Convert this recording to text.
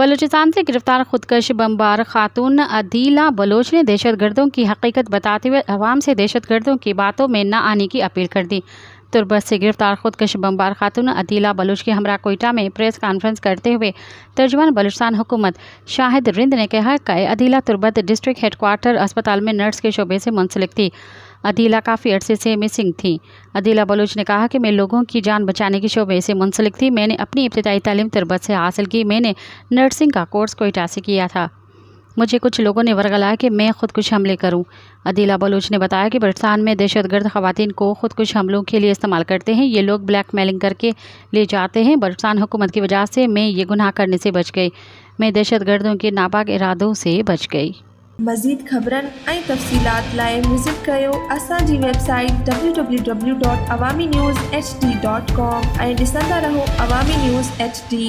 बलूचिस्तान से गिरफ्तार खुदकश बमबार खातून अदीला बलोच ने दहशतगर्दों की हकीकत बताते हुए अवाम से दहशतगर्दों की बातों में न आने की अपील कर दी। तुर्बत से गिरफ्तार खुदकश बमबार खातून अदीला बलोच के हमरा कोयटा में प्रेस कॉन्फ्रेंस करते हुए तर्जुमान बलूचिस्तान हुकूमत शाहिद रिंद ने कहा कि अदीला तुर्बत डिस्ट्रिक्ट हेडक्वार्टर अस्पताल में नर्स के शोबे से मुंसलिक थी। अदीला काफ़ी अरसे से मिसिंग थी। अदीला बलोच ने कहा कि मैं लोगों की जान बचाने के शोबे से मुंसलिक थी। मैंने अपनी इब्तिदाई तालीम तुर्बत से हासिल की। मैंने नर्सिंग का कोर्स कोयटा से किया था। मुझे कुछ लोगों ने वर्गलाया कि मैं खुदकुश हमले करूं। अदीला बलोच ने बताया कि बलूचिस्तान में दहशतगर्द खवातीन को खुदकुश हमलों के लिए इस्तेमाल करते हैं। ये लोग ब्लैकमेलिंग करके ले जाते हैं। बलूचिस्तान हुकूमत की वजह से मैं ये गुनाह करने से बच गई। मैं दहशतगर्दों के नापाक इरादों से बच गई। मज़ीद ख़बरन ऐं तफ़सीलात लाइ विज़िट कयो असांजी वेबसाइट www.awamiNewsHD.com ऐं ॾिसंदा रहो अवामी न्यूज़ HD।